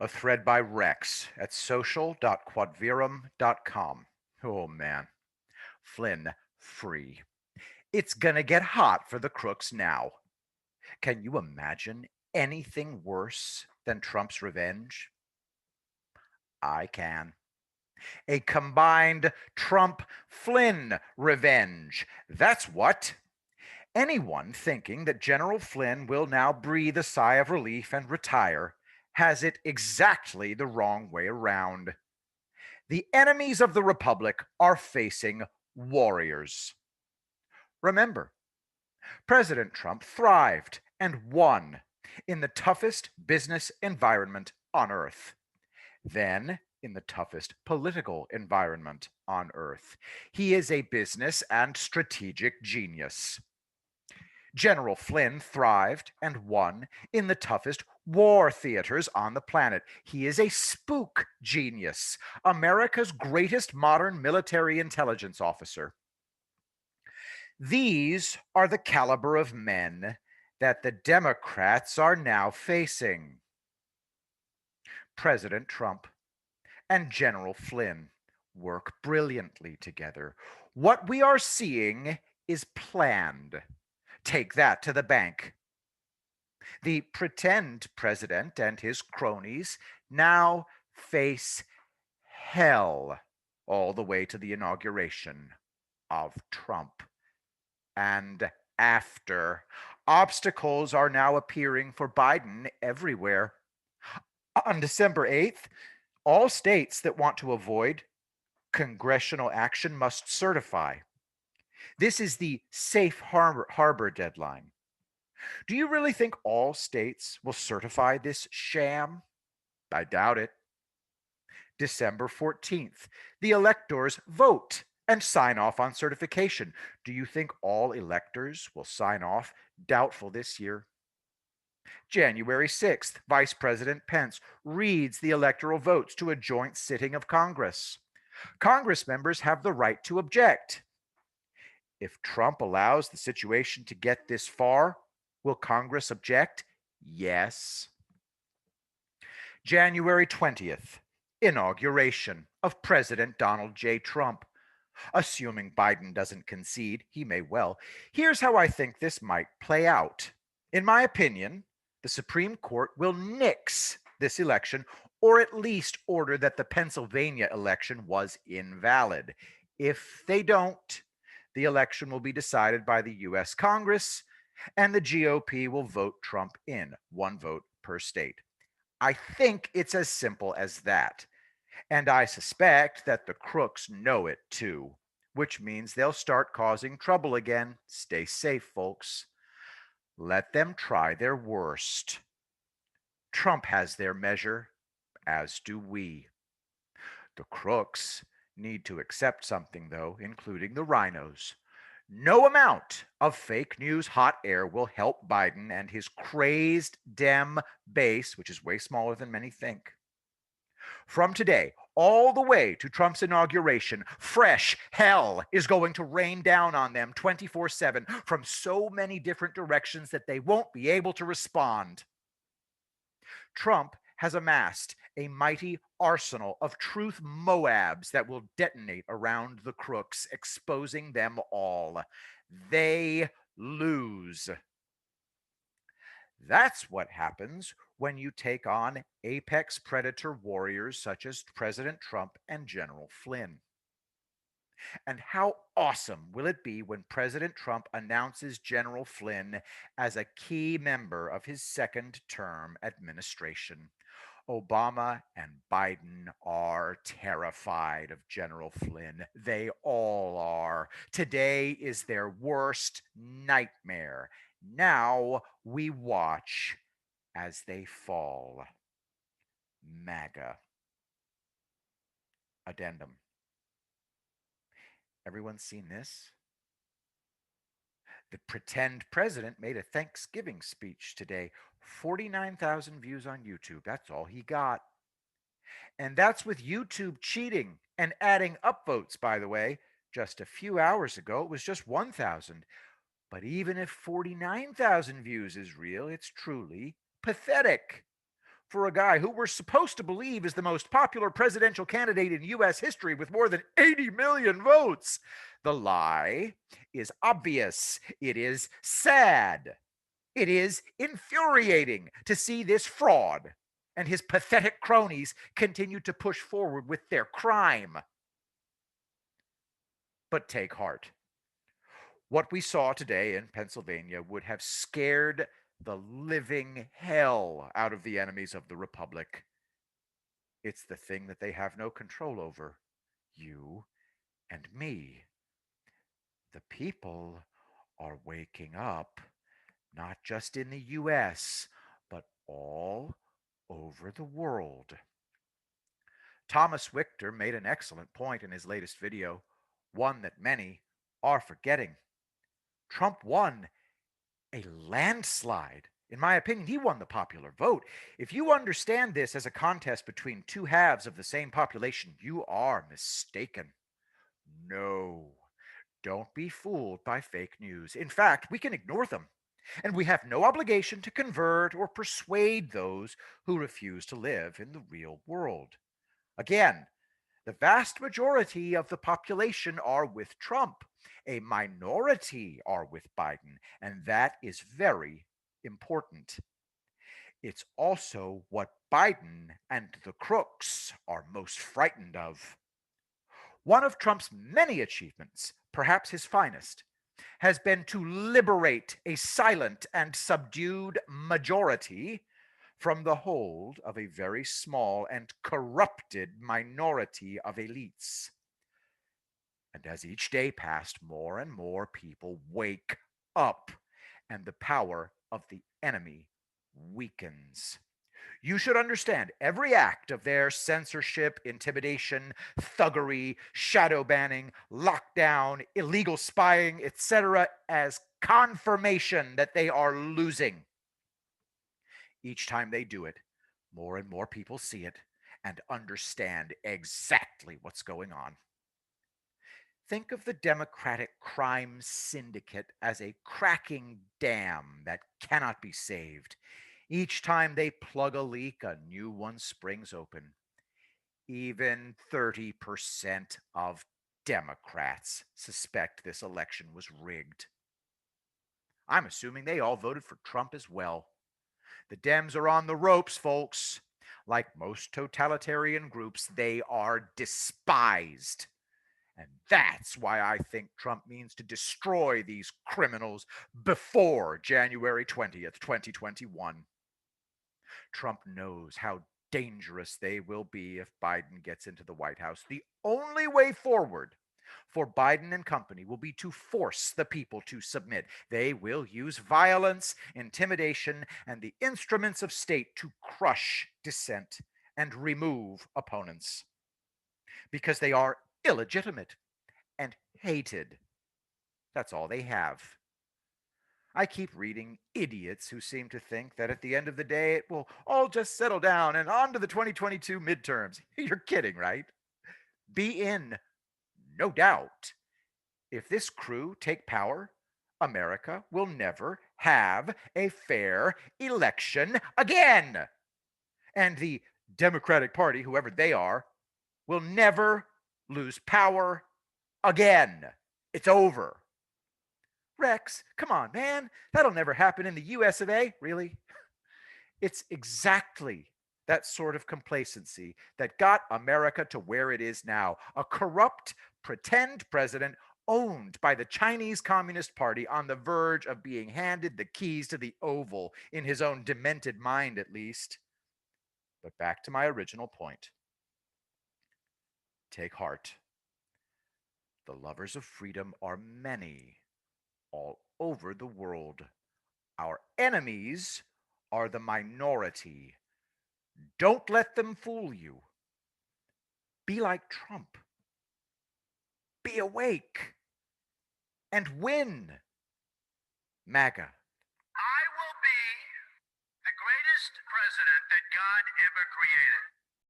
A thread by Rex at social.quodverum.com. Oh man. Flynn free. It's gonna get hot for the crooks now. Can you imagine anything worse than Trump's revenge? I can. A combined Trump Flynn revenge. That's what. Anyone thinking that General Flynn will now breathe a sigh of relief and retire has it exactly the wrong way around. The enemies of the Republic are facing warriors. Remember, President Trump thrived and won in the toughest business environment on earth. Then, in the toughest political environment on earth. He is a business and strategic genius. General Flynn thrived and won in the toughest war theaters on the planet. He is a spook genius, America's greatest modern military intelligence officer. These are the caliber of men that the Democrats are now facing. President Trump and General Flynn work brilliantly together. What we are seeing is planned. Take that to the bank. The pretend president and his cronies now face hell all the way to the inauguration of Trump. And after, obstacles are now appearing for Biden everywhere. On December 8th, all states that want to avoid congressional action must certify. This is the safe harbor deadline. Do you really think all states will certify this sham? I doubt it. December 14th, the electors vote and sign off on certification. Do you think all electors will sign off? Doubtful this year. January 6th, Vice President Pence reads the electoral votes to a joint sitting of Congress. Congress members have the right to object. If Trump allows the situation to get this far, will Congress object? Yes. January 20th, inauguration of President Donald J. Trump. Assuming Biden doesn't concede, he may well. Here's how I think this might play out. In my opinion, the Supreme Court will nix this election, or at least order that the Pennsylvania election was invalid. If they don't, the election will be decided by the U.S. Congress, and the GOP will vote Trump in, one vote per state. I think it's as simple as that. And I suspect that the crooks know it too, which means they'll start causing trouble again. Stay safe, folks. Let them try their worst. Trump has their measure, as do we. The crooks need to accept something, though, including the rhinos. No amount of fake news hot air will help Biden and his crazed Dem base, which is way smaller than many think. From today all the way to Trump's inauguration, fresh hell is going to rain down on them 24/7 from so many different directions that they won't be able to respond. Trump has amassed a mighty arsenal of truth Moabs that will detonate around the crooks, exposing them all. They lose. That's what happens when you take on apex predator warriors such as President Trump and General Flynn. And how awesome will it be when President Trump announces General Flynn as a key member of his second term administration? Obama and Biden are terrified of General Flynn. They all are. Today is their worst nightmare. Now we watch as they fall. MAGA. Addendum. Everyone seen this? The pretend president made a Thanksgiving speech today. 49,000 views on YouTube. That's all he got. And that's with YouTube cheating and adding upvotes, by the way. Just a few hours ago, it was just 1,000. But even if 49,000 views is real, it's truly pathetic. for a guy who we're supposed to believe is the most popular presidential candidate in U.S. history with more than 80 million votes. The lie is obvious. It is sad. It is infuriating to see this fraud and his pathetic cronies continue to push forward with their crime. But take heart. What we saw today in Pennsylvania would have scared the living hell out of the enemies of the Republic. It's the thing that they have no control over, you and me. The people are waking up, not just in the US, but all over the world. Thomas Wichter made an excellent point in his latest video, one that many are forgetting. Trump won a landslide. In my opinion, he won the popular vote. If you understand this as a contest between two halves of the same population, you are mistaken. No, don't be fooled by fake news. In fact, we can ignore them, and we have no obligation to convert or persuade those who refuse to live in the real world. Again, the vast majority of the population are with Trump. A minority are with Biden, and that is very important. It's also what Biden and the crooks are most frightened of. One of Trump's many achievements, perhaps his finest, has been to liberate a silent and subdued majority from the hold of a very small and corrupted minority of elites. And as each day passed, more and more people wake up, and the power of the enemy weakens. You should understand every act of their censorship, intimidation, thuggery, shadow banning, lockdown, illegal spying, etc., as confirmation that they are losing. Each time they do it, more and more people see it and understand exactly what's going on. Think of the Democratic crime syndicate as a cracking dam that cannot be saved. Each time they plug a leak, a new one springs open. Even 30% of Democrats suspect this election was rigged. I'm assuming they all voted for Trump as well. The Dems are on the ropes, folks. Like most totalitarian groups, they are despised. And that's why I think Trump means to destroy these criminals before January 20th, 2021. Trump knows how dangerous they will be if Biden gets into the White House. The only way forward for Biden and company will be to force the people to submit. They will use violence, intimidation, and the instruments of state to crush dissent and remove opponents because they are illegitimate and hated. That's all they have. I keep reading idiots who seem to think that at the end of the day it will all just settle down and on to the 2022 midterms. You're kidding, right? Be in, no doubt. If this crew take power, America will never have a fair election again. And the Democratic Party, whoever they are, will never lose power again. It's over. Rex, come on, man. That'll never happen in the US of A. Really? It's exactly that sort of complacency that got America to where it is now. A corrupt, pretend president owned by the Chinese Communist Party on the verge of being handed the keys to the Oval, in his own demented mind at least. But back to my original point. Take heart. The lovers of freedom are many all over the world. Our enemies are the minority. Don't let them fool you. Be like Trump. Be awake and win. MAGA. I will be the greatest president that God ever created.